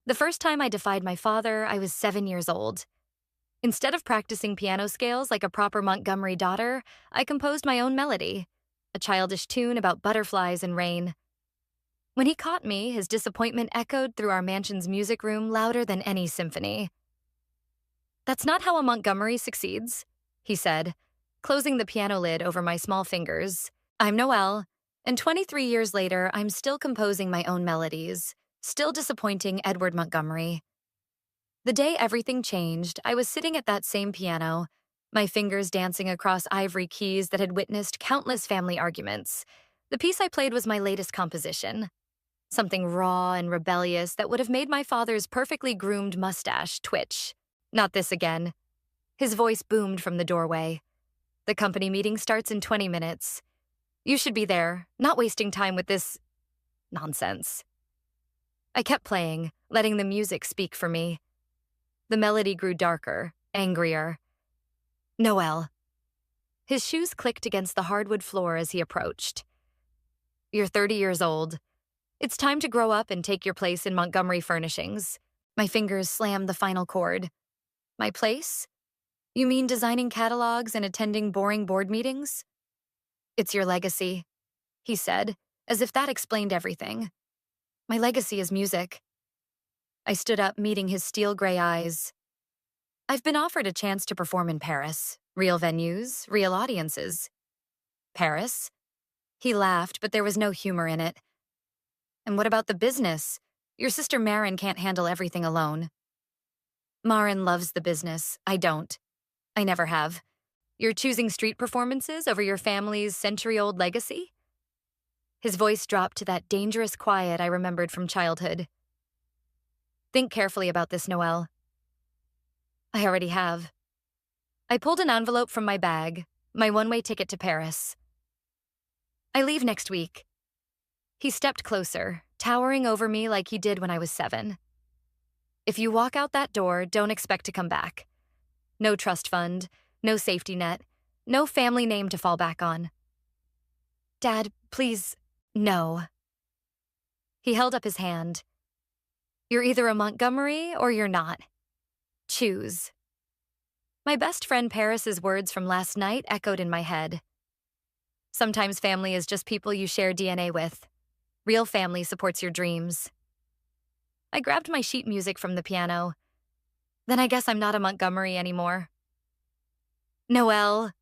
The first time I defied my father, I was 7 years old. Instead of practicing piano scales like a proper Montgomery daughter, I composed my own melody, a childish tune about butterflies and rain. When he caught me, his disappointment echoed through our mansion's music room louder than any symphony. "That's not how a Montgomery succeeds," he said, closing the piano lid over my small fingers. "I'm Noelle, and 23 years later, I'm still composing my own melodies, still disappointing Edward Montgomery." The day everything changed, I was sitting at that same piano, my fingers dancing across ivory keys that had witnessed countless family arguments. The piece I played was my latest composition, something raw and rebellious that would have made my father's perfectly groomed mustache twitch. "Not this again." His voice boomed from the doorway. "The company meeting starts in 20 minutes. You should be there, not wasting time with this nonsense." I kept playing, letting the music speak for me. The melody grew darker, angrier. "Noelle." His shoes clicked against the hardwood floor as he approached. "You're 30 years old. It's time to grow up and take your place in Montgomery Furnishings." My fingers slammed the final chord. "My place? You mean designing catalogs and attending boring board meetings?" "It's your legacy," he said, as if that explained everything. "My legacy is music." I stood up, meeting his steel gray eyes. "I've been offered a chance to perform in Paris. Real venues, real audiences." "Paris?" He laughed, but there was no humor in it. "And what about the business? Your sister Marin can't handle everything alone." "Marin loves the business. I don't. I never have. You're choosing street performances over your family's century-old legacy?" His voice dropped to that dangerous quiet I remembered from childhood. "Think carefully about this, Noelle." "I already have." I pulled an envelope from my bag, my one-way ticket to Paris. "I leave next week." He stepped closer, towering over me like he did when I was 7. "If you walk out that door, don't expect to come back. No trust fund, no safety net, no family name to fall back on." "Dad, please, no." He held up his hand. "You're either a Montgomery or you're not. Choose." My best friend Paris's words from last night echoed in my head. Sometimes family is just people you share DNA with. Real family supports your dreams. I grabbed my sheet music from the piano. Then I guess I'm not a Montgomery anymore. "Noelle."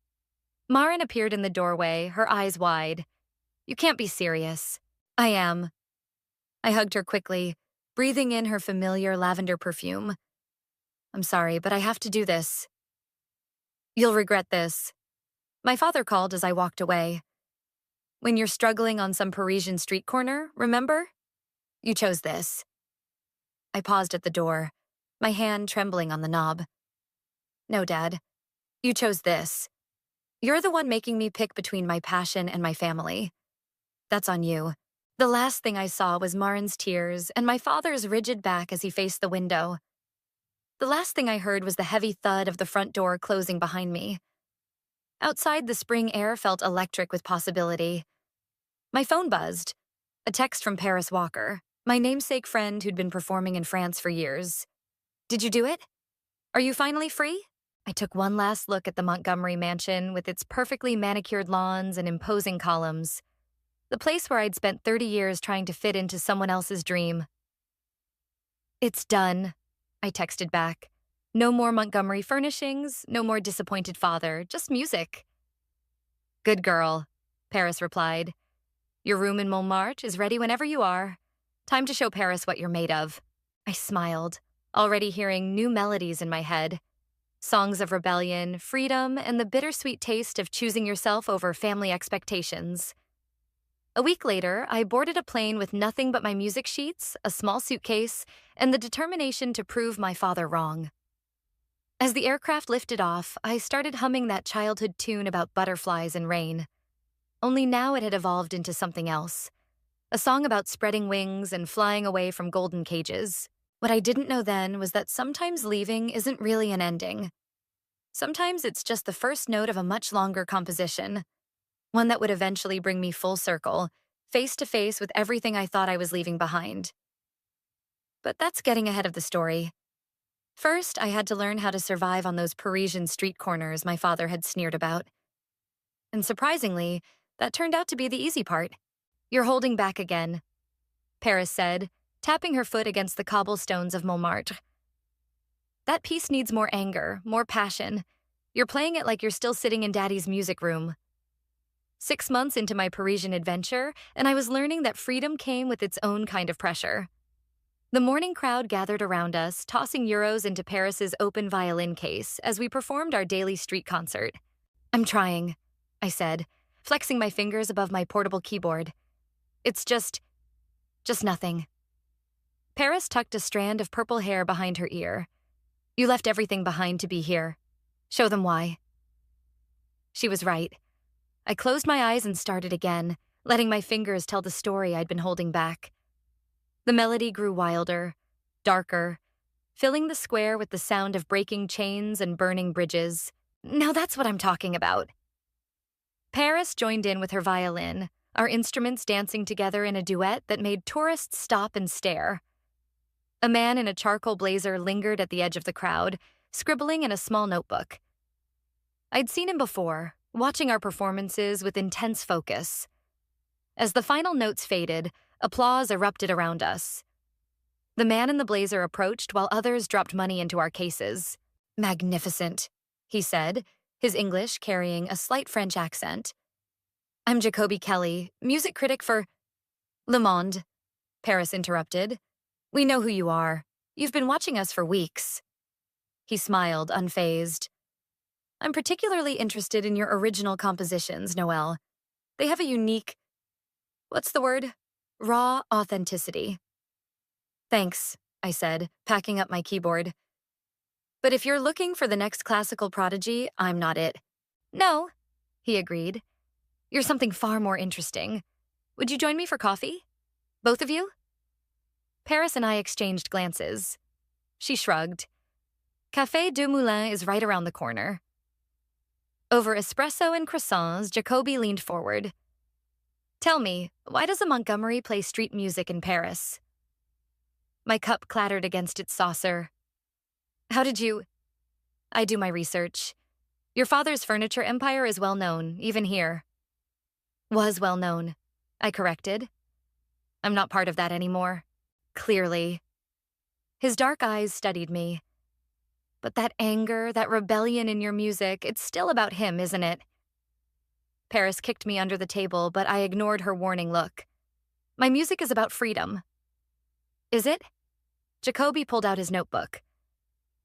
Marin appeared in the doorway, her eyes wide. "You can't be serious." "I am." I hugged her quickly, breathing in her familiar lavender perfume. "I'm sorry, but I have to do this." "You'll regret this." My father called as I walked away. "When you're struggling on some Parisian street corner, remember? You chose this." I paused at the door, my hand trembling on the knob. "No, Dad. You chose this. You're the one making me pick between my passion and my family. That's on you." The last thing I saw was Marin's tears and my father's rigid back as he faced the window. The last thing I heard was the heavy thud of the front door closing behind me. Outside, the spring air felt electric with possibility. My phone buzzed. A text from Paris Walker, my namesake friend who'd been performing in France for years. "Did you do it? Are you finally free?" I took one last look at the Montgomery mansion with its perfectly manicured lawns and imposing columns. The place where I'd spent 30 years trying to fit into someone else's dream. "It's done," I texted back. "No more Montgomery Furnishings, no more disappointed father, just music." "Good girl," Paris replied. "Your room in Montmartre is ready whenever you are. Time to show Paris what you're made of." I smiled, already hearing new melodies in my head. Songs of rebellion, freedom, and the bittersweet taste of choosing yourself over family expectations. A week later, I boarded a plane with nothing but my music sheets, a small suitcase, and the determination to prove my father wrong. As the aircraft lifted off, I started humming that childhood tune about butterflies and rain. Only now it had evolved into something else. A song about spreading wings and flying away from golden cages. What I didn't know then was that sometimes leaving isn't really an ending. Sometimes it's just the first note of a much longer composition. One that would eventually bring me full circle, face to face with everything I thought I was leaving behind. But that's getting ahead of the story. First, I had to learn how to survive on those Parisian street corners my father had sneered about. And surprisingly, that turned out to be the easy part. You're holding back again, Paris said, tapping her foot against the cobblestones of Montmartre. That piece needs more anger, more passion. You're playing it like you're still sitting in Daddy's music room. 6 months into my Parisian adventure, and I was learning that freedom came with its own kind of pressure. The morning crowd gathered around us, tossing euros into Paris's open violin case as we performed our daily street concert. I'm trying, I said, flexing my fingers above my portable keyboard. It's just nothing. Paris tucked a strand of purple hair behind her ear. You left everything behind to be here. Show them why. She was right. I closed my eyes and started again, letting my fingers tell the story I'd been holding back. The melody grew wilder, darker, filling the square with the sound of breaking chains and burning bridges. Now that's what I'm talking about. Paris joined in with her violin, our instruments dancing together in a duet that made tourists stop and stare. A man in a charcoal blazer lingered at the edge of the crowd, scribbling in a small notebook. I'd seen him before, watching our performances with intense focus. As the final notes faded, applause erupted around us. The man in the blazer approached while others dropped money into our cases. Magnificent, he said, his English carrying a slight French accent. I'm Jacoby Kelly, music critic for Le Monde, Paris interrupted. We know who you are. You've been watching us for weeks. He smiled, unfazed. I'm particularly interested in your original compositions, Noelle. They have a unique, what's the word? Raw authenticity. Thanks, I said, packing up my keyboard. But if you're looking for the next classical prodigy, I'm not it. No, he agreed. You're something far more interesting. Would you join me for coffee? Both of you? Paris and I exchanged glances. She shrugged. Café Deux Moulins is right around the corner. Over espresso and croissants, Jacoby leaned forward. Tell me, why does a Montgomery play street music in Paris? My cup clattered against its saucer. How did you... I do my research. Your father's furniture empire is well known, even here. Was well known, I corrected. I'm not part of that anymore. Clearly. His dark eyes studied me. But that anger, that rebellion in your music, it's still about him, isn't it? Paris kicked me under the table, but I ignored her warning look. My music is about freedom. Is it? Jacoby pulled out his notebook.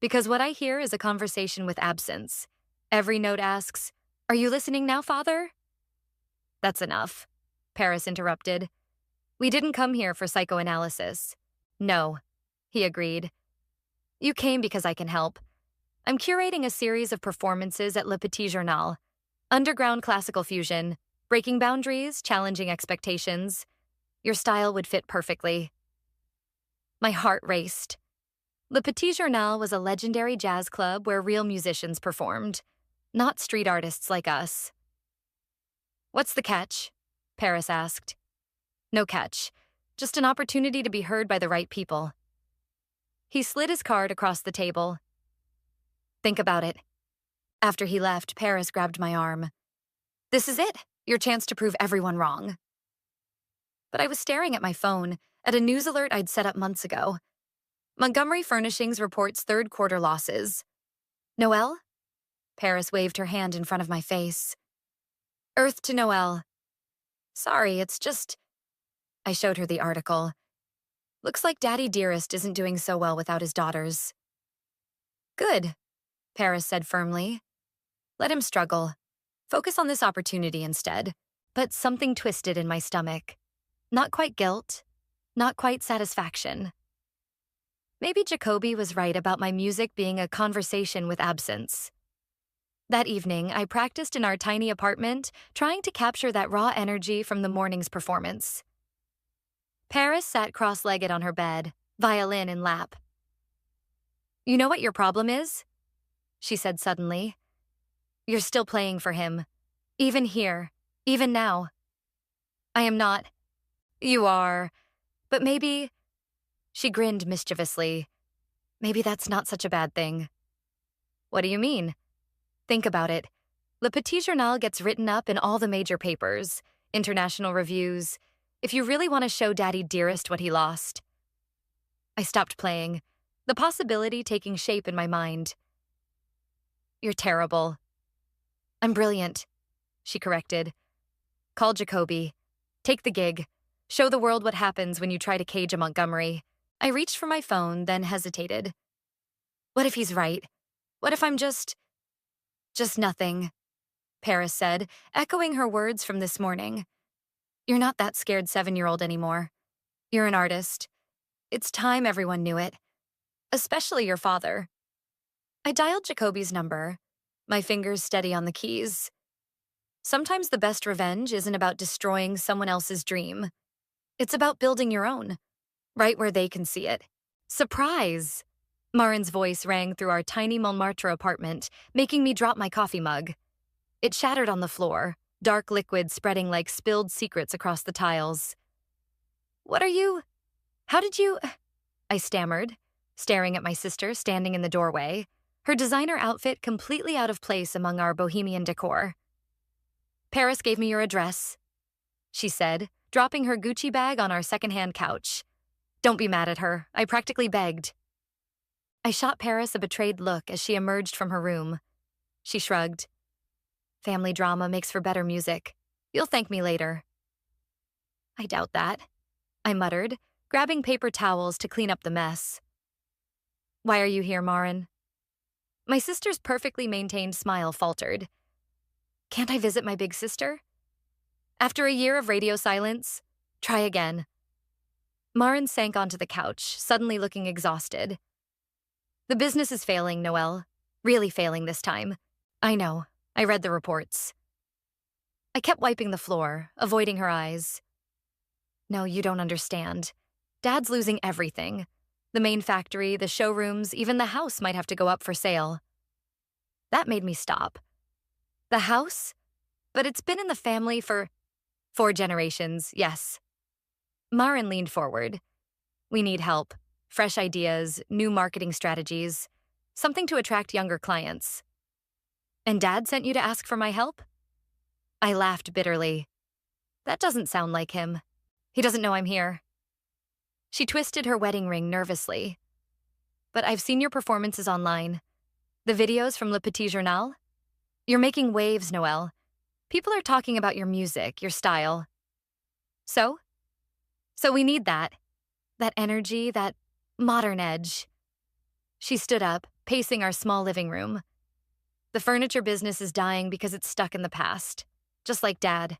Because what I hear is a conversation with absence. Every note asks, "Are you listening now, Father?" That's enough, Paris interrupted. We didn't come here for psychoanalysis. No, he agreed. You came because I can help. I'm curating a series of performances at Le Petit Journal. Underground classical fusion, breaking boundaries, challenging expectations. Your style would fit perfectly. My heart raced. Le Petit Journal was a legendary jazz club where real musicians performed, not street artists like us. What's the catch? Paris asked. No catch, just an opportunity to be heard by the right people. He slid his card across the table. Think about it. After he left, Paris grabbed my arm. This is it, your chance to prove everyone wrong. But I was staring at my phone, at a news alert I'd set up months ago. Montgomery Furnishings reports third quarter losses. Noelle? Paris waved her hand in front of my face. Earth to Noelle. Sorry, it's just... I showed her the article. Looks like Daddy Dearest isn't doing so well without his daughters. Good, Paris said firmly. Let him struggle. Focus on this opportunity instead. But something twisted in my stomach. Not quite guilt, not quite satisfaction. Maybe Jacoby was right about my music being a conversation with absence. That evening, I practiced in our tiny apartment, trying to capture that raw energy from the morning's performance. Paris sat cross-legged on her bed, violin in lap. You know what your problem is? She said suddenly. You're still playing for him. Even here. Even now. I am not. You are. But maybe... She grinned mischievously. Maybe that's not such a bad thing. What do you mean? Think about it. Le Petit Journal gets written up in all the major papers, international reviews. If you really want to show Daddy Dearest what he lost. I stopped playing, the possibility taking shape in my mind. You're terrible. I'm brilliant, she corrected. Call Jacoby. Take the gig. Show the world what happens when you try to cage a Montgomery. I reached for my phone, then hesitated. What if he's right? What if I'm just nothing? Paris said, echoing her words from this morning. You're not that scared 7-year-old anymore. You're an artist. It's time everyone knew it. Especially your father. I dialed Jacoby's number, my fingers steady on the keys. Sometimes the best revenge isn't about destroying someone else's dream. It's about building your own, right where they can see it. Surprise! Marin's voice rang through our tiny Montmartre apartment, making me drop my coffee mug. It shattered on the floor, dark liquid spreading like spilled secrets across the tiles. What are you? How did you? I stammered, staring at my sister standing in the doorway, her designer outfit completely out of place among our bohemian decor. Paris gave me your address, she said, dropping her Gucci bag on our secondhand couch. Don't be mad at her. I practically begged. I shot Paris a betrayed look as she emerged from her room. She shrugged. Family drama makes for better music. You'll thank me later. I doubt that, I muttered, grabbing paper towels to clean up the mess. Why are you here, Marin? My sister's perfectly maintained smile faltered. Can't I visit my big sister? After a year of radio silence, try again. Marin sank onto the couch, suddenly looking exhausted. The business is failing, Noelle. Really failing this time. I know. I read the reports. I kept wiping the floor, avoiding her eyes. No, you don't understand. Dad's losing everything. The main factory, the showrooms, even the house might have to go up for sale. That made me stop. The house? But it's been in the family for 4 generations, yes. Marin leaned forward. We need help. Fresh ideas, new marketing strategies, something to attract younger clients. And Dad sent you to ask for my help? I laughed bitterly. That doesn't sound like him. He doesn't know I'm here. She twisted her wedding ring nervously. But I've seen your performances online. The videos from Le Petit Journal? You're making waves, Noelle. People are talking about your music, your style. So? So we need that. That energy, that modern edge. She stood up, pacing our small living room. The furniture business is dying because it's stuck in the past, just like Dad.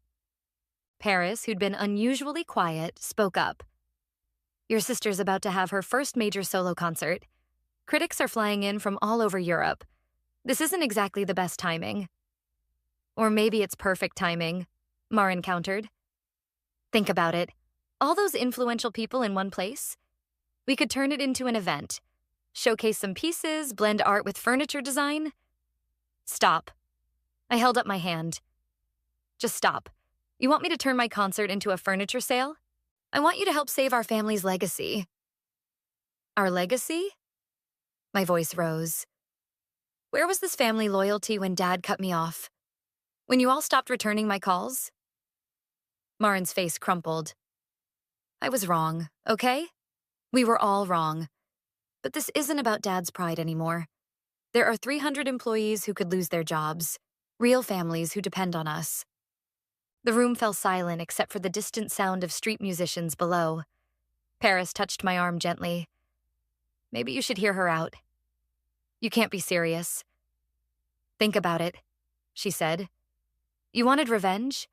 Paris, who'd been unusually quiet, spoke up. Your sister's about to have her first major solo concert. Critics are flying in from all over Europe. This isn't exactly the best timing. Or maybe it's perfect timing, Marin countered. Think about it. All those influential people in one place? We could turn it into an event. Showcase some pieces, blend art with furniture design. Stop. I held up my hand. Just stop. You want me to turn my concert into a furniture sale? I want you to help save our family's legacy. Our legacy? My voice rose. Where was this family loyalty when Dad cut me off? When you all stopped returning my calls? Marin's face crumpled. I was wrong, okay? We were all wrong. But this isn't about Dad's pride anymore. There are 300 employees who could lose their jobs, real families who depend on us. The room fell silent except for the distant sound of street musicians below. Paris touched my arm gently. Maybe you should hear her out. You can't be serious. Think about it, she said. You wanted revenge?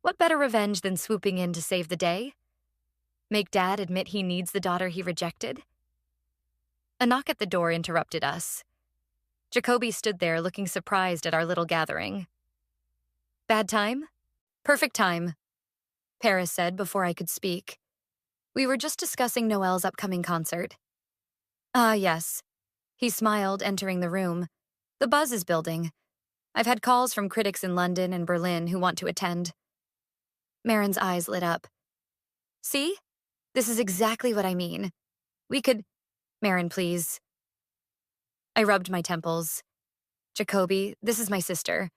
What better revenge than swooping in to save the day? Make Dad admit he needs the daughter he rejected? A knock at the door interrupted us. Jacoby stood there looking surprised at our little gathering. Bad time? Perfect time, Paris said before I could speak. We were just discussing Noelle's upcoming concert. Ah, yes. He smiled, entering the room. The buzz is building. I've had calls from critics in London and Berlin who want to attend. Marin's eyes lit up. See? This is exactly what I mean. We could— Marin, please. I rubbed my temples. Jacoby, this is my sister.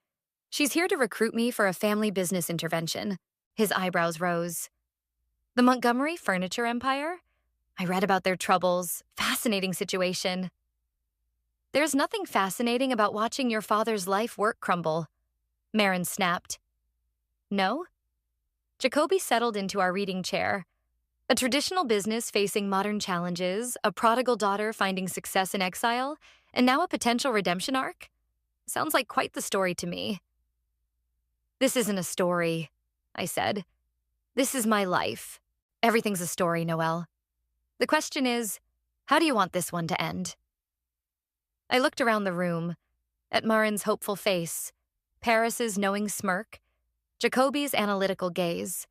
She's here to recruit me for a family business intervention. His eyebrows rose. The Montgomery Furniture Empire? I read about their troubles. Fascinating situation. There's nothing fascinating about watching your father's life work crumble. Marin snapped. No? Jacoby settled into our reading chair. A traditional business facing modern challenges, a prodigal daughter finding success in exile, and now a potential redemption arc? Sounds like quite the story to me. This isn't a story, I said. This is my life. Everything's a story, Noelle. The question is, how do you want this one to end? I looked around the room, at Marin's hopeful face, Paris's knowing smirk, Jacoby's analytical gaze.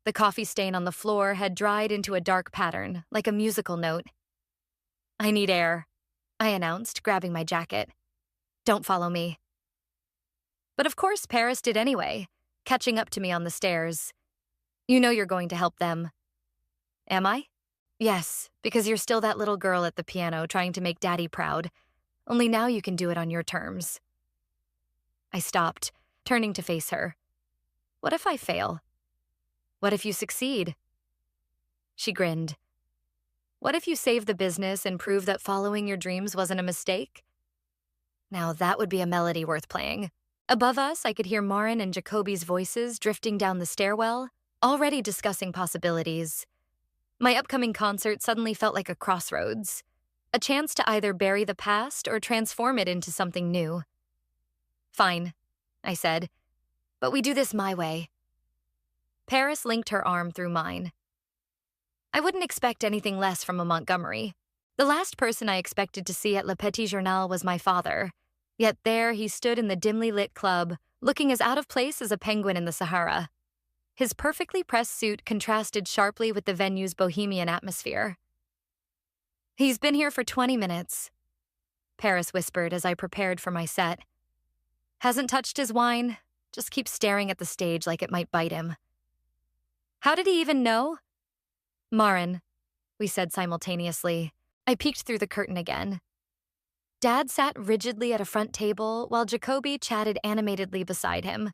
The coffee stain on the floor had dried into a dark pattern, like a musical note. I need air, I announced, grabbing my jacket. Don't follow me. But of course Paris did anyway, catching up to me on the stairs. You know you're going to help them. Am I? Yes, because you're still that little girl at the piano trying to make Daddy proud. Only now you can do it on your terms. I stopped, turning to face her. What if I fail? What if you succeed? She grinned. What if you save the business and prove that following your dreams wasn't a mistake? Now that would be a melody worth playing. Above us, I could hear Marin and Jacoby's voices drifting down the stairwell, already discussing possibilities. My upcoming concert suddenly felt like a crossroads, a chance to either bury the past or transform it into something new. Fine, I said, but we do this my way. Paris linked her arm through mine. I wouldn't expect anything less from a Montgomery. The last person I expected to see at Le Petit Journal was my father, yet there he stood in the dimly lit club, looking as out of place as a penguin in the Sahara. His perfectly pressed suit contrasted sharply with the venue's bohemian atmosphere. He's been here for 20 minutes, Paris whispered as I prepared for my set. Hasn't touched his wine, just keeps staring at the stage like it might bite him. How did he even know? Marin, we said simultaneously. I peeked through the curtain again. Dad sat rigidly at a front table while Jacoby chatted animatedly beside him.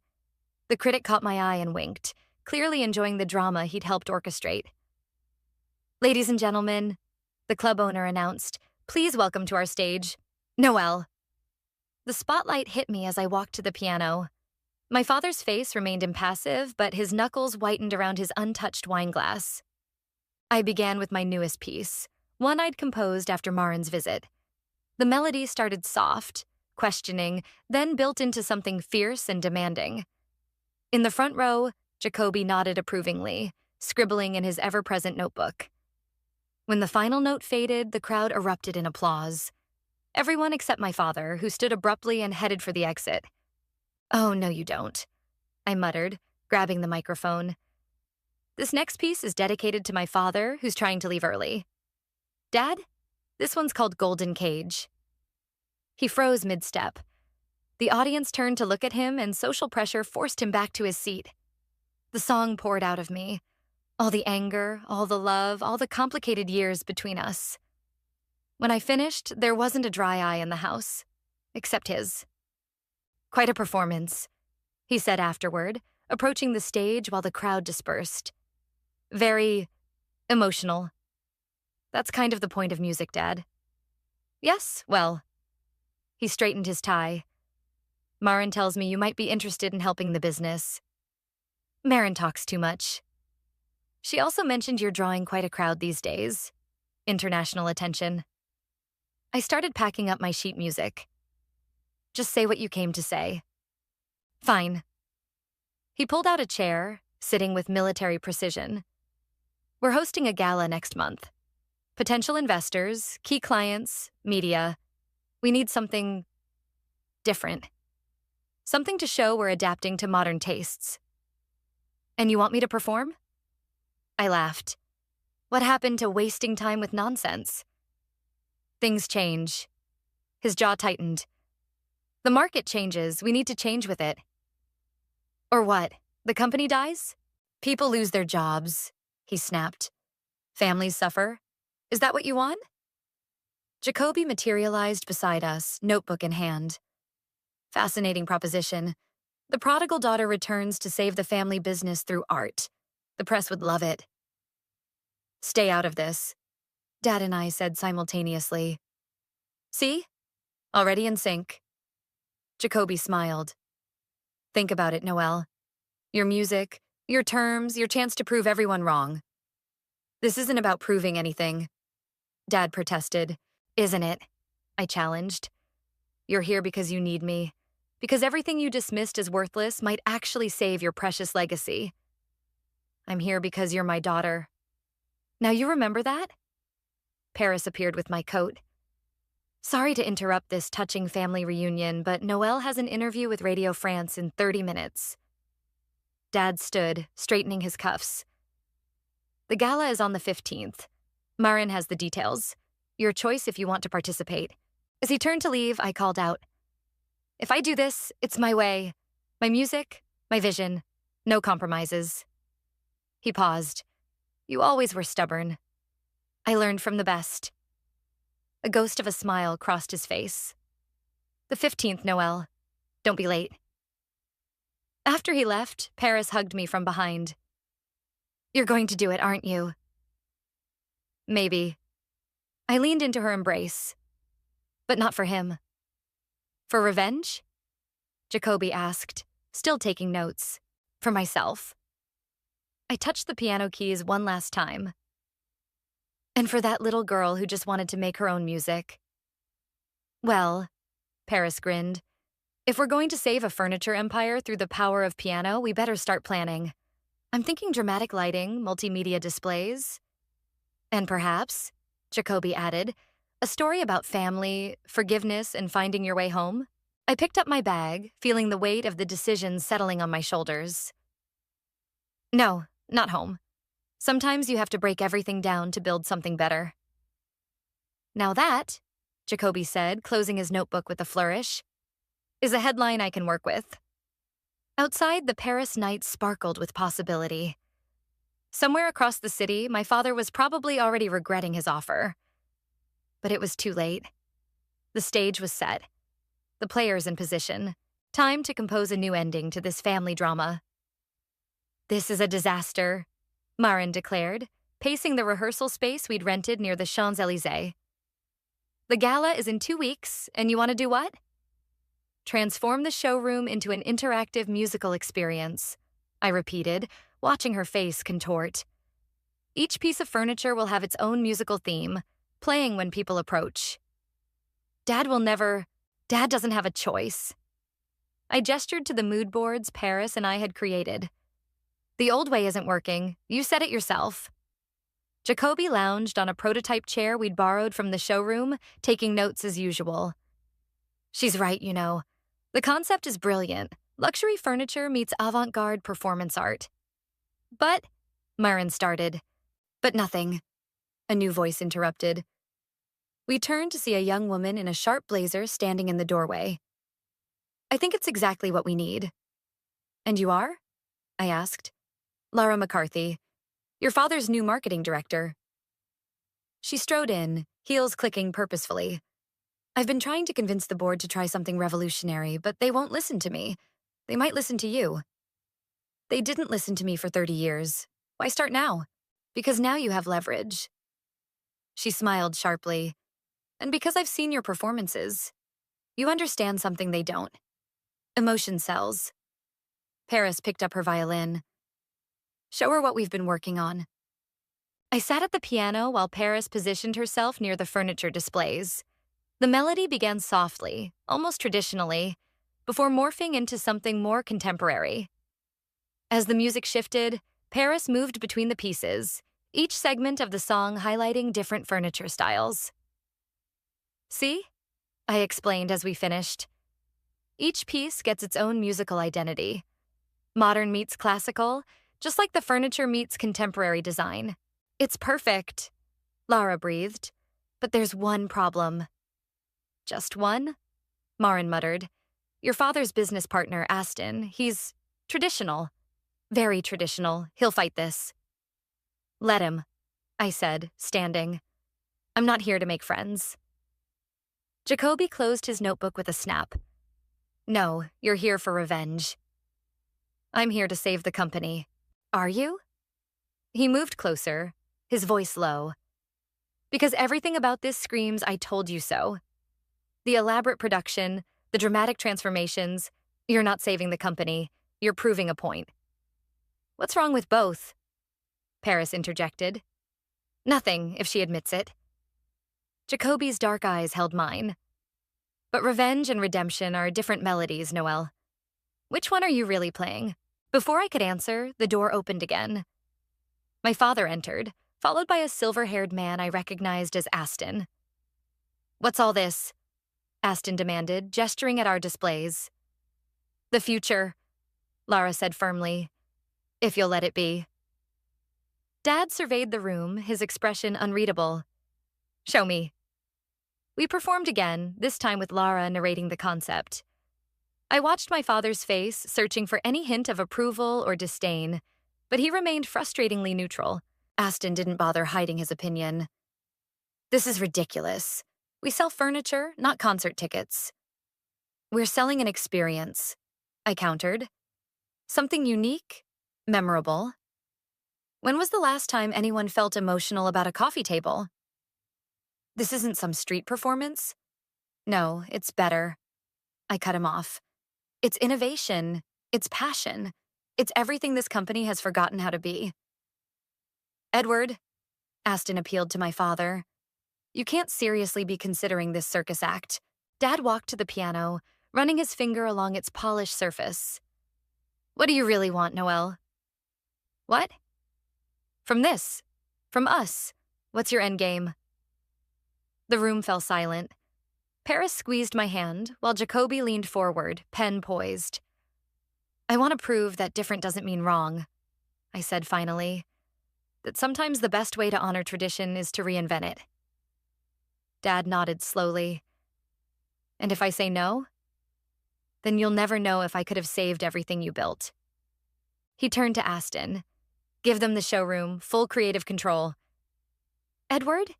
The critic caught my eye and winked, clearly enjoying the drama he'd helped orchestrate. Ladies and gentlemen, the club owner announced, please welcome to our stage, Noelle. The spotlight hit me as I walked to the piano. My father's face remained impassive, but his knuckles whitened around his untouched wine glass. I began with my newest piece, one I'd composed after Marin's visit. The melody started soft, questioning, then built into something fierce and demanding. In the front row, Jacoby nodded approvingly, scribbling in his ever-present notebook. When the final note faded, the crowd erupted in applause. Everyone except my father, who stood abruptly and headed for the exit. Oh, no you don't, I muttered, grabbing the microphone. This next piece is dedicated to my father, who's trying to leave early. Dad, this one's called Golden Cage. He froze mid-step. The audience turned to look at him, and social pressure forced him back to his seat. The song poured out of me. All the anger, all the love, all the complicated years between us. When I finished, there wasn't a dry eye in the house, except his. Quite a performance, he said afterward, approaching the stage while the crowd dispersed. Very emotional. That's kind of the point of music, Dad. Yes, well. He straightened his tie. Marin tells me you might be interested in helping the business. Marin talks too much. She also mentioned you're drawing quite a crowd these days. International attention. I started packing up my sheet music. Just say what you came to say. Fine. He pulled out a chair, sitting with military precision. We're hosting a gala next month. Potential investors, key clients, media. We need something different. Something to show we're adapting to modern tastes. And you want me to perform? I laughed. What happened to wasting time with nonsense? Things change. His jaw tightened. The market changes. We need to change with it. Or what? The company dies? People lose their jobs, he snapped. Families suffer. Is that what you want? Jacoby materialized beside us, notebook in hand. Fascinating proposition. The prodigal daughter returns to save the family business through art. The press would love it. Stay out of this, Dad and I said simultaneously. See? Already in sync. Jacoby smiled. Think about it, Noelle. Your music, your terms, your chance to prove everyone wrong. This isn't about proving anything. Dad protested. Isn't it? I challenged. You're here because you need me. Because everything you dismissed as worthless might actually save your precious legacy. I'm here because you're my daughter. Now you remember that? Paris appeared with my coat. Sorry to interrupt this touching family reunion, but Noelle has an interview with Radio France in 30 minutes. Dad stood, straightening his cuffs. The gala is on the 15th. Marin has the details. Your choice if you want to participate. As he turned to leave, I called out, if I do this, it's my way. My music, my vision, no compromises. He paused. You always were stubborn. I learned from the best. A ghost of a smile crossed his face. The 15th, Noelle. Don't be late. After he left, Paris hugged me from behind. You're going to do it, aren't you? Maybe. I leaned into her embrace. But not for him. For revenge? Jacoby asked, still taking notes. For myself. I touched the piano keys one last time. And for that little girl who just wanted to make her own music. Well, Paris grinned, if we're going to save a furniture empire through the power of piano, we better start planning. I'm thinking dramatic lighting, multimedia displays. And perhaps, Jacoby added, a story about family, forgiveness, and finding your way home. I picked up my bag, feeling the weight of the decision settling on my shoulders. No, not home. Sometimes you have to break everything down to build something better. Now that, Jacoby said, closing his notebook with a flourish, is a headline I can work with. Outside, the Paris night sparkled with possibility. Somewhere across the city, my father was probably already regretting his offer. But it was too late. The stage was set. The players in position. Time to compose a new ending to this family drama. This is a disaster, Marin declared, pacing the rehearsal space we'd rented near the Champs-Élysées. The gala is in 2 weeks, and you want to do what? Transform the showroom into an interactive musical experience, I repeated, watching her face contort. Each piece of furniture will have its own musical theme, playing when people approach. Dad doesn't have a choice. I gestured to the mood boards Paris and I had created. The old way isn't working. You said it yourself. Jacoby lounged on a prototype chair we'd borrowed from the showroom, taking notes as usual. She's right, you know. The concept is brilliant. Luxury furniture meets avant-garde performance art. But, Marin started. But nothing. A new voice interrupted. We turned to see a young woman in a sharp blazer standing in the doorway. I think it's exactly what we need. And you are? I asked. Lara McCarthy, your father's new marketing director. She strode in, heels clicking purposefully. I've been trying to convince the board to try something revolutionary, but they won't listen to me. They might listen to you. They didn't listen to me for 30 years. Why start now? Because now you have leverage. She smiled sharply. And because I've seen your performances, you understand something they don't. Emotion sells. Paris picked up her violin. Show her what we've been working on. I sat at the piano while Paris positioned herself near the furniture displays. The melody began softly, almost traditionally, before morphing into something more contemporary. As the music shifted, Paris moved between the pieces, each segment of the song highlighting different furniture styles. See? I explained as we finished. Each piece gets its own musical identity. Modern meets classical, just like the furniture meets contemporary design. It's perfect, Lara breathed. But there's one problem. Just one? Marin muttered. Your father's business partner, Aston, he's traditional. Very traditional. He'll fight this. Let him, I said, standing. I'm not here to make friends. Jacoby closed his notebook with a snap. No, you're here for revenge. I'm here to save the company. Are you? He moved closer, his voice low. Because everything about this screams, I told you so. The elaborate production, the dramatic transformations, you're not saving the company, you're proving a point. What's wrong with both? Paris interjected. Nothing, if she admits it. Jacoby's dark eyes held mine. But revenge and redemption are different melodies, Noelle. Which one are you really playing? Before I could answer, the door opened again. My father entered, followed by a silver-haired man I recognized as Aston. What's all this? Aston demanded, gesturing at our displays. The future, Lara said firmly, if you'll let it be. Dad surveyed the room, his expression unreadable. Show me. We performed again, this time with Lara narrating the concept. I watched my father's face, searching for any hint of approval or disdain, but he remained frustratingly neutral. Aston didn't bother hiding his opinion. This is ridiculous. We sell furniture, not concert tickets. We're selling an experience, I countered. Something unique, memorable. When was the last time anyone felt emotional about a coffee table? This isn't some street performance. No, it's better. I cut him off. It's innovation. It's passion. It's everything this company has forgotten how to be. Edward, Aston appealed to my father. You can't seriously be considering this circus act. Dad walked to the piano, running his finger along its polished surface. What do you really want, Noelle? What? From this. From us. What's your endgame? The room fell silent. Paris squeezed my hand, while Jacoby leaned forward, pen poised. I want to prove that different doesn't mean wrong, I said finally. That sometimes the best way to honor tradition is to reinvent it. Dad nodded slowly. And if I say no? Then you'll never know if I could have saved everything you built. He turned to Aston. Give them the showroom, full creative control. Edward?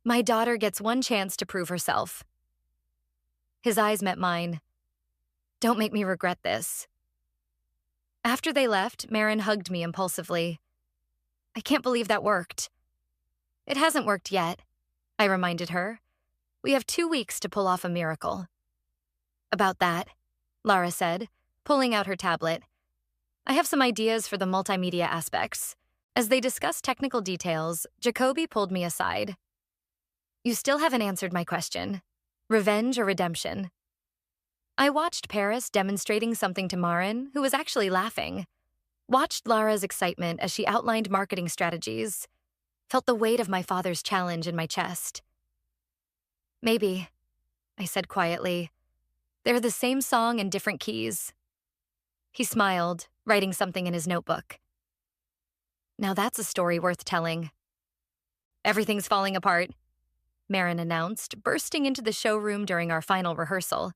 My daughter gets one chance to prove herself. His eyes met mine. Don't make me regret this. After they left, Marin hugged me impulsively. I can't believe that worked. It hasn't worked yet, I reminded her. We have 2 weeks to pull off a miracle. About that, Lara said, pulling out her tablet. I have some ideas for the multimedia aspects. As they discussed technical details, Jacoby pulled me aside. You still haven't answered my question. Revenge or redemption? I watched Paris demonstrating something to Marin, who was actually laughing. Watched Lara's excitement as she outlined marketing strategies. Felt the weight of my father's challenge in my chest. Maybe, I said quietly. They're the same song in different keys. He smiled, writing something in his notebook. Now that's a story worth telling. Everything's falling apart, Marin announced, bursting into the showroom during our final rehearsal.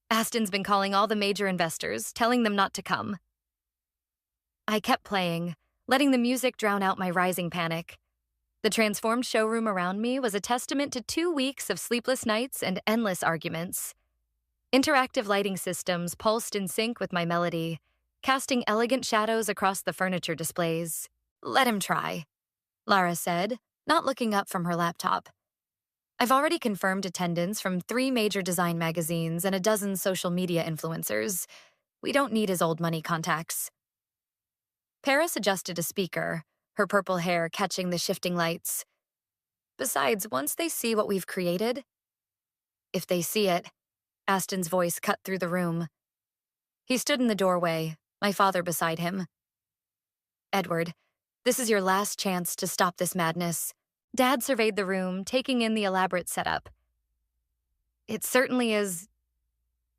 Aston's been calling all the major investors, telling them not to come. I kept playing, letting the music drown out my rising panic. The transformed showroom around me was a testament to 2 weeks of sleepless nights and endless arguments. Interactive lighting systems pulsed in sync with my melody, casting elegant shadows across the furniture displays. Let him try, Lara said, not looking up from her laptop. I've already confirmed attendance from 3 major design magazines and a dozen social media influencers. We don't need his old money contacts. Paris adjusted a speaker, her purple hair catching the shifting lights. Besides, once they see what we've created... If they see it, Aston's voice cut through the room. He stood in the doorway, my father beside him. Edward, this is your last chance to stop this madness. Dad surveyed the room, taking in the elaborate setup. It certainly is...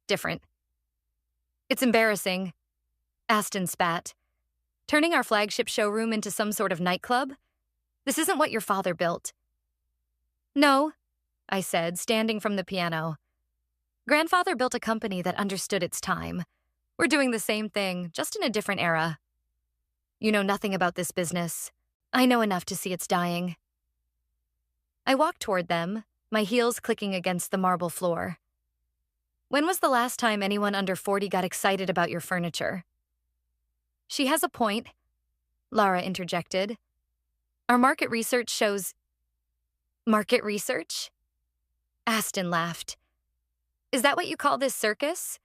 different. It's embarrassing. Aston spat. Turning our flagship showroom into some sort of nightclub? This isn't what your father built. No, I said, standing from the piano. Grandfather built a company that understood its time. We're doing the same thing, just in a different era. You know nothing about this business. I know enough to see it's dying. I walked toward them, my heels clicking against the marble floor. When was the last time anyone under 40 got excited about your furniture? She has a point, Lara interjected. Our market research shows... Market research? Aston laughed. Is that what you call this circus?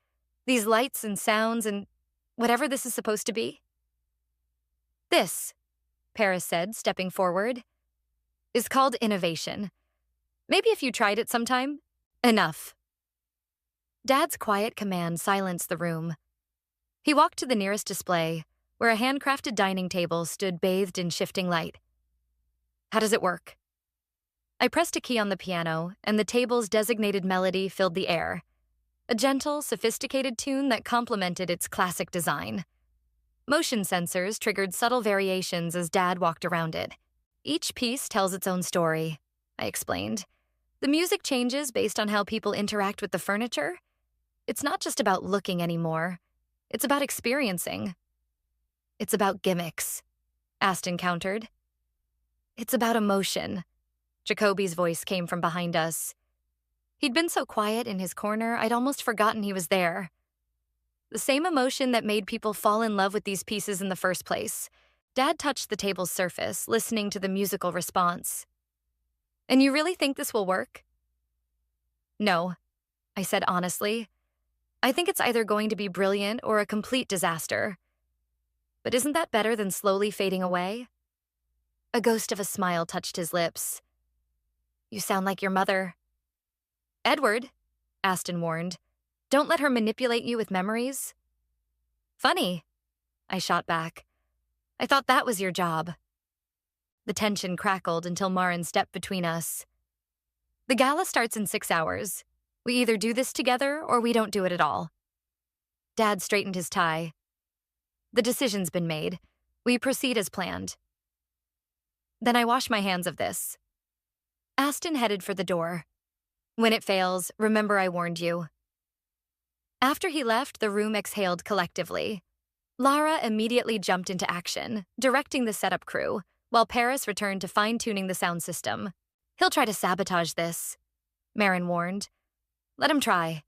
These lights and sounds and whatever this is supposed to be? This, Paris said, stepping forward, is called innovation. Maybe if you tried it sometime. Enough. Dad's quiet command silenced the room. He walked to the nearest display, where a handcrafted dining table stood bathed in shifting light. How does it work? I pressed a key on the piano, and the table's designated melody filled the air. A gentle, sophisticated tune that complemented its classic design. Motion sensors triggered subtle variations as Dad walked around it. Each piece tells its own story, I explained. The music changes based on how people interact with the furniture. It's not just about looking anymore. It's about experiencing. It's about gimmicks, Aston countered. It's about emotion. Jacoby's voice came from behind us. He'd been so quiet in his corner, I'd almost forgotten he was there. The same emotion that made people fall in love with these pieces in the first place. Dad touched the table's surface, listening to the musical response. And you really think this will work? No, I said honestly. I think it's either going to be brilliant or a complete disaster. But isn't that better than slowly fading away? A ghost of a smile touched his lips. You sound like your mother. Edward, Aston warned. Don't let her manipulate you with memories. Funny, I shot back. I thought that was your job. The tension crackled until Marin stepped between us. The gala starts in 6 hours. We either do this together or we don't do it at all. Dad straightened his tie. The decision's been made. We proceed as planned. Then I wash my hands of this. Aston headed for the door. When it fails, remember I warned you. After he left, the room exhaled collectively. Lara immediately jumped into action, directing the setup crew, while Paris returned to fine-tuning the sound system. He'll try to sabotage this, Marin warned. Let him try.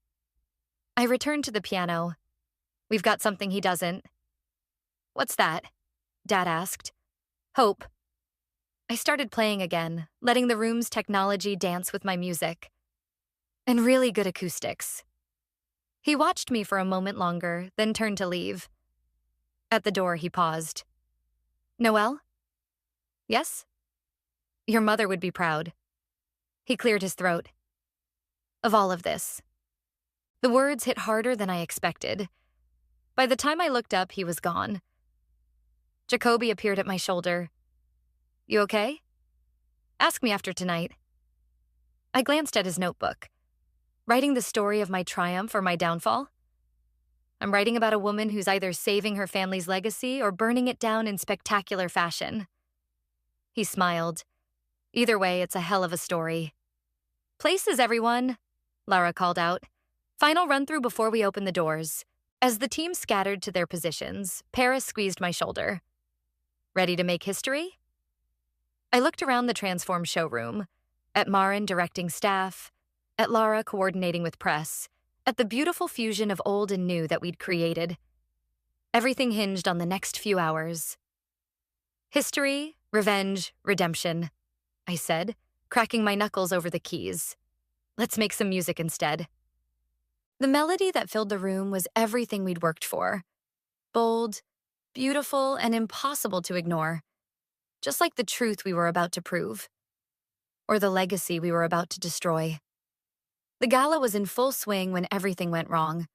I returned to the piano. We've got something he doesn't. What's that? Dad asked. Hope. I started playing again, letting the room's technology dance with my music. And really good acoustics. He watched me for a moment longer, then turned to leave. At the door, he paused. Noelle? Yes? Your mother would be proud. He cleared his throat. Of all of this. The words hit harder than I expected. By the time I looked up, he was gone. Jacoby appeared at my shoulder. You okay? Ask me after tonight. I glanced at his notebook. Writing the story of my triumph or my downfall? I'm writing about a woman who's either saving her family's legacy or burning it down in spectacular fashion. He smiled. Either way, it's a hell of a story. Places, everyone, Lara called out. Final run-through before we open the doors. As the team scattered to their positions, Paris squeezed my shoulder. Ready to make history? I looked around the transformed showroom, at Marin directing staff, at Lara coordinating with press, at the beautiful fusion of old and new that we'd created. Everything hinged on the next few hours. History, revenge, redemption, I said, cracking my knuckles over the keys. Let's make some music instead. The melody that filled the room was everything we'd worked for. Bold, beautiful, and impossible to ignore. Just like the truth we were about to prove. Or the legacy we were about to destroy. The gala was in full swing when everything went wrong.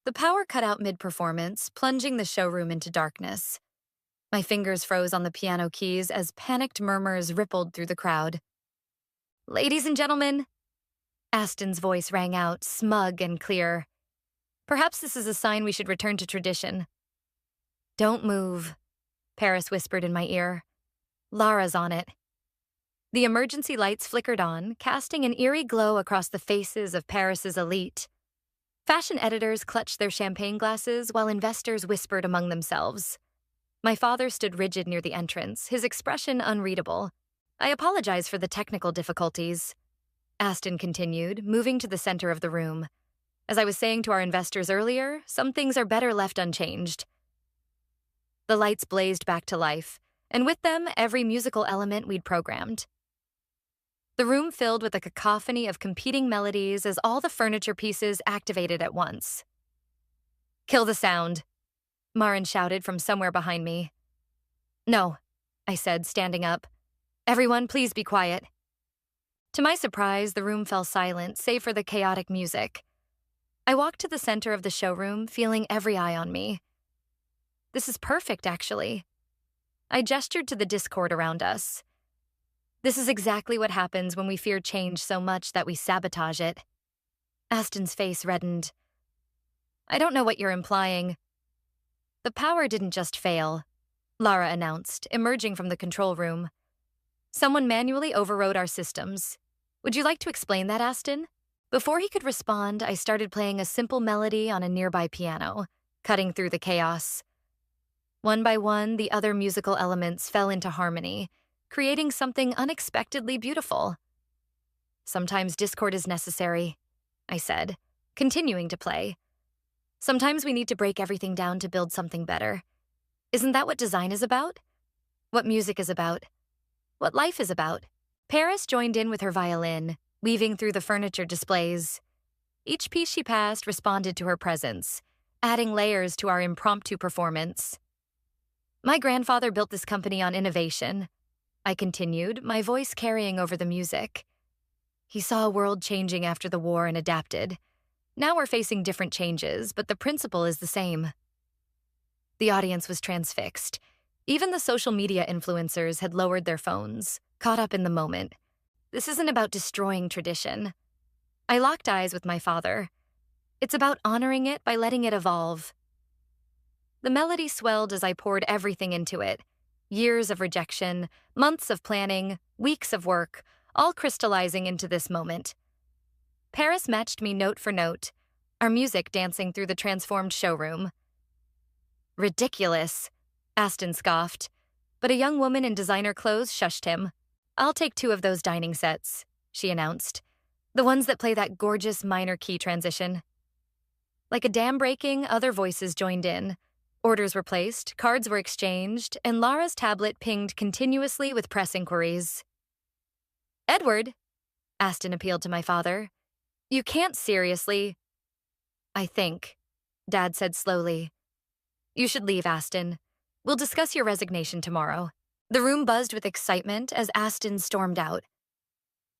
The power cut out mid-performance, plunging the showroom into darkness. My fingers froze on the piano keys as panicked murmurs rippled through the crowd. Ladies and gentlemen, Aston's voice rang out, smug and clear. Perhaps this is a sign we should return to tradition. Don't move, Paris whispered in my ear. Lara's on it. The emergency lights flickered on, casting an eerie glow across the faces of Paris's elite. Fashion editors clutched their champagne glasses while investors whispered among themselves. My father stood rigid near the entrance, his expression unreadable. I apologize for the technical difficulties, Aston continued, moving to the center of the room. As I was saying to our investors earlier, some things are better left unchanged. The lights blazed back to life, and with them, every musical element we'd programmed. The room filled with a cacophony of competing melodies as all the furniture pieces activated at once. "Kill the sound," Marin shouted from somewhere behind me. "No," I said, standing up. "Everyone, please be quiet." To my surprise, the room fell silent, save for the chaotic music. I walked to the center of the showroom, feeling every eye on me. "This is perfect, actually." I gestured to the discord around us. "This is exactly what happens when we fear change so much that we sabotage it." Aston's face reddened. "I don't know what you're implying." "The power didn't just fail," Lara announced, emerging from the control room. "Someone manually overrode our systems. Would you like to explain that, Aston?" Before he could respond, I started playing a simple melody on a nearby piano, cutting through the chaos. One by one, the other musical elements fell into harmony, creating something unexpectedly beautiful. "Sometimes discord is necessary," I said, continuing to play. "Sometimes we need to break everything down to build something better. Isn't that what design is about? What music is about? What life is about?" Paris joined in with her violin, weaving through the furniture displays. Each piece she passed responded to her presence, adding layers to our impromptu performance. "My grandfather built this company on innovation," I continued, my voice carrying over the music. "He saw a world changing after the war and adapted. Now we're facing different changes, but the principle is the same." The audience was transfixed. Even the social media influencers had lowered their phones, caught up in the moment. "This isn't about destroying tradition." I locked eyes with my father. "It's about honoring it by letting it evolve." The melody swelled as I poured everything into it. Years of rejection, months of planning, weeks of work, all crystallizing into this moment. Paris matched me note for note, our music dancing through the transformed showroom. "Ridiculous," Aston scoffed, but a young woman in designer clothes shushed him. "I'll take 2 of those dining sets," she announced. "The ones that play that gorgeous minor key transition." Like a dam breaking, other voices joined in. Orders were placed, cards were exchanged, and Lara's tablet pinged continuously with press inquiries. "Edward," Aston appealed to my father, "you can't seriously—" "I think," Dad said slowly. "You should leave, Aston. We'll discuss your resignation tomorrow." The room buzzed with excitement as Aston stormed out.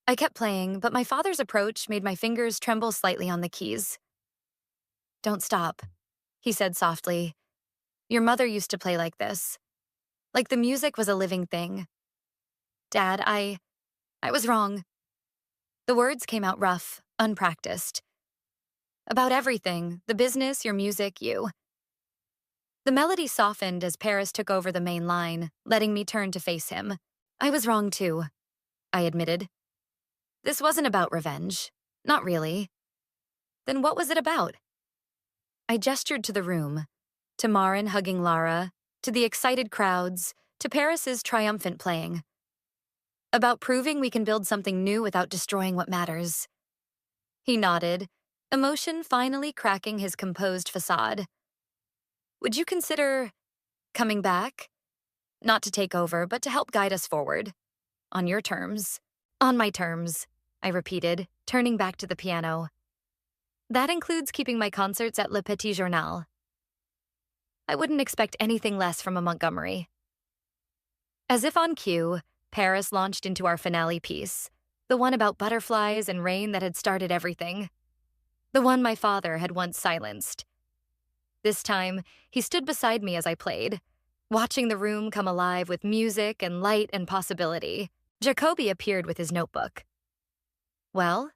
I kept playing, but my father's approach made my fingers tremble slightly on the keys. "Don't stop," he said softly. "Your mother used to play like this. Like the music was a living thing." "Dad, I was wrong." The words came out rough, unpracticed. "About everything, the business, your music, you." The melody softened as Paris took over the main line, letting me turn to face him. "I was wrong too," I admitted. "This wasn't about revenge. Not really." "Then what was it about?" I gestured to the room, to Marin hugging Lara, to the excited crowds, to Paris's triumphant playing. "About proving we can build something new without destroying what matters." He nodded, emotion finally cracking his composed facade. "Would you consider coming back? Not to take over, but to help guide us forward. On your terms." "On my terms," I repeated, turning back to the piano. "That includes keeping my concerts at Le Petit Journal." I wouldn't expect anything less from a Montgomery. As if on cue, Paris launched into our finale piece, the one about butterflies and rain that had started everything. The one my father had once silenced. This time, he stood beside me as I played, watching the room come alive with music and light and possibility. Jacoby appeared with his notebook. "Well,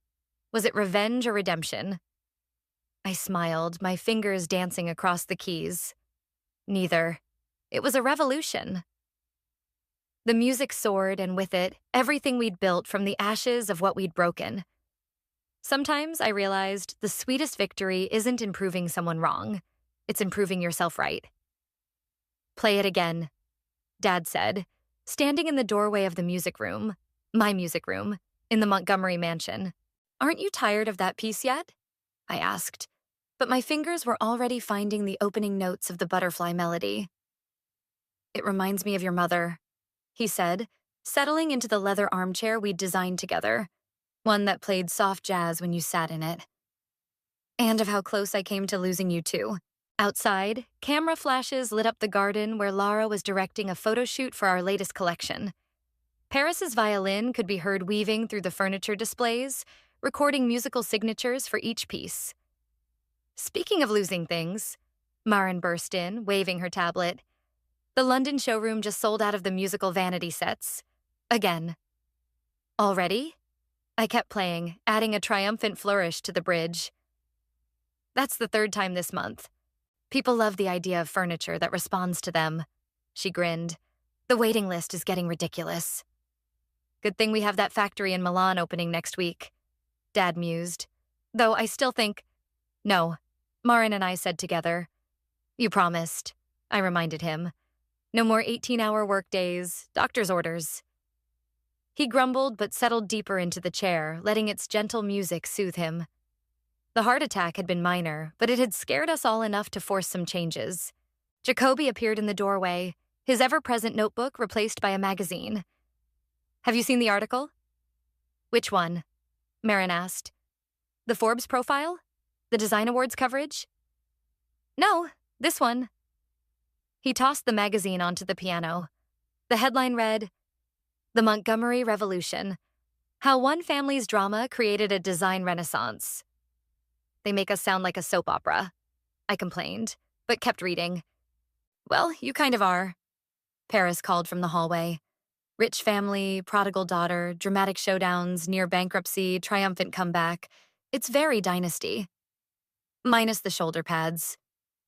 was it revenge or redemption?" I smiled, my fingers dancing across the keys. "Neither. It was a revolution." The music soared, and with it, everything we'd built from the ashes of what we'd broken. Sometimes I realized the sweetest victory isn't in proving someone wrong. It's in proving yourself right. "Play it again," Dad said, standing in the doorway of my music room, in the Montgomery mansion. "Aren't you tired of that piece yet?" I asked, but my fingers were already finding the opening notes of the butterfly melody. "It reminds me of your mother," he said, settling into the leather armchair we'd designed together, one that played soft jazz when you sat in it. "And of how close I came to losing you too." Outside, camera flashes lit up the garden where Lara was directing a photo shoot for our latest collection. Paris's violin could be heard weaving through the furniture displays, recording musical signatures for each piece. "Speaking of losing things," Marin burst in, waving her tablet. "The London showroom just sold out of the musical vanity sets. Again." "Already?" I kept playing, adding a triumphant flourish to the bridge. "That's the third time this month. People love the idea of furniture that responds to them." She grinned. "The waiting list is getting ridiculous." "Good thing we have that factory in Milan opening next week," Dad mused. "Though I still think—" "No," Marin and I said together. "You promised," I reminded him. "No more 18-hour workdays, doctor's orders." He grumbled but settled deeper into the chair, letting its gentle music soothe him. The heart attack had been minor, but it had scared us all enough to force some changes. Jacoby appeared in the doorway, his ever-present notebook replaced by a magazine. "Have you seen the article?" "Which one?" Marin asked. "The Forbes profile? The Design Awards coverage?" "No, this one." He tossed the magazine onto the piano. The headline read, "The Montgomery Revolution: How One Family's Drama Created a Design Renaissance." "They make us sound like a soap opera," I complained, but kept reading. "Well, you kind of are," Paris called from the hallway. "Rich family, prodigal daughter, dramatic showdowns, near bankruptcy, triumphant comeback. It's very Dynasty." "Minus the shoulder pads,"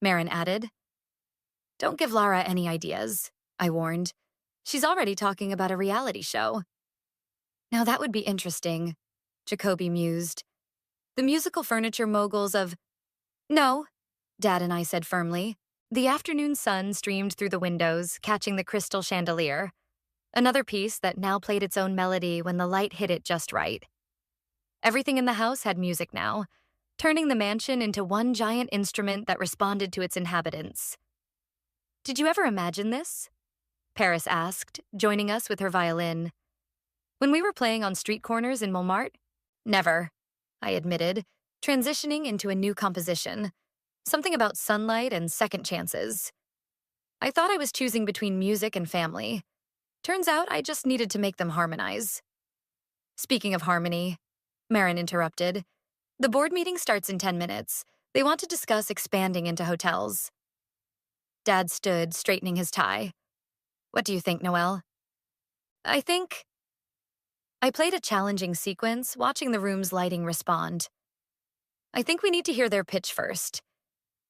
Marin added. "Don't give Lara any ideas," I warned. "She's already talking about a reality show." "Now that would be interesting," Jacoby mused. "The musical furniture moguls of—" "No," Dad and I said firmly. The afternoon sun streamed through the windows, catching the crystal chandelier. Another piece that now played its own melody when the light hit it just right. Everything in the house had music now, turning the mansion into one giant instrument that responded to its inhabitants. "Did you ever imagine this?" Paris asked, joining us with her violin. "When we were playing on street corners in Montmartre?" "Never," I admitted, transitioning into a new composition. Something about sunlight and second chances. "I thought I was choosing between music and family. Turns out I just needed to make them harmonize." "Speaking of harmony," Marin interrupted, "the board meeting starts in 10 minutes. They want to discuss expanding into hotels." Dad stood, straightening his tie. "What do you think, Noelle?" I played a challenging sequence, watching the room's lighting respond. "I think we need to hear their pitch first.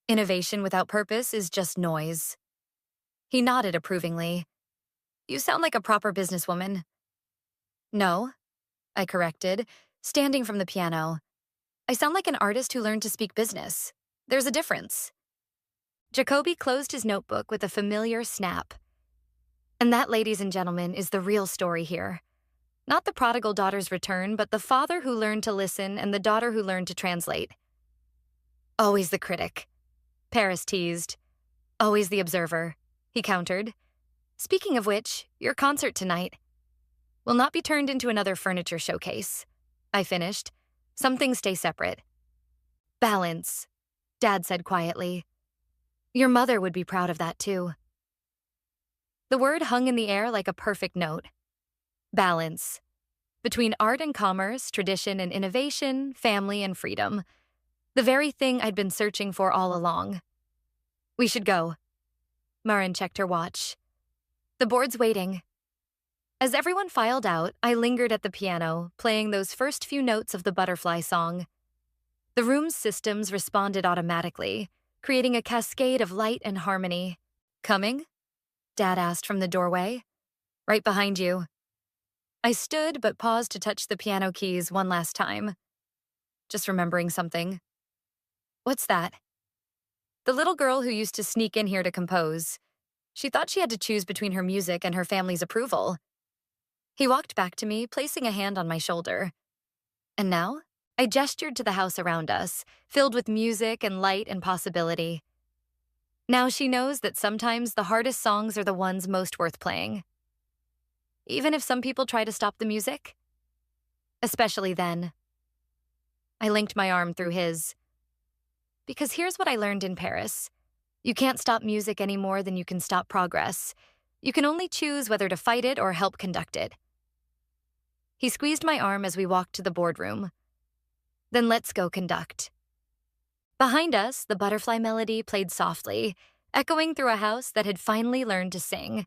Innovation without purpose is just noise." He nodded approvingly. "You sound like a proper businesswoman." "No," I corrected, standing from the piano. "I sound like an artist who learned to speak business. There's a difference." Jacoby closed his notebook with a familiar snap. "And that, ladies and gentlemen, is the real story here. Not the prodigal daughter's return, but the father who learned to listen and the daughter who learned to translate." "Always the critic," Paris teased. "Always the observer," he countered. "Speaking of which, your concert tonight will not be turned into another furniture showcase," I finished. "Some things stay separate." "Balance," Dad said quietly. "Your mother would be proud of that too." The word hung in the air like a perfect note. Balance. Between art and commerce, tradition and innovation, family and freedom. The very thing I'd been searching for all along. "We should go." Marin checked her watch. "The board's waiting." As everyone filed out, I lingered at the piano, playing those first few notes of the butterfly song. The room's systems responded automatically, creating a cascade of light and harmony. "Coming?" Dad asked from the doorway. "Right behind you." I stood but paused to touch the piano keys one last time. Just remembering something. "What's that?" "The little girl who used to sneak in here to compose. She thought she had to choose between her music and her family's approval. He walked back to me, placing a hand on my shoulder. And now, I gestured to the house around us, filled with music and light and possibility. Now she knows that sometimes the hardest songs are the ones most worth playing. Even if some people try to stop the music. Especially then. I linked my arm through his. Because here's what I learned in Paris. You can't stop music any more than you can stop progress. You can only choose whether to fight it or help conduct it. He squeezed my arm as we walked to the boardroom. Then let's go conduct. Behind us, the butterfly melody played softly, echoing through a house that had finally learned to sing.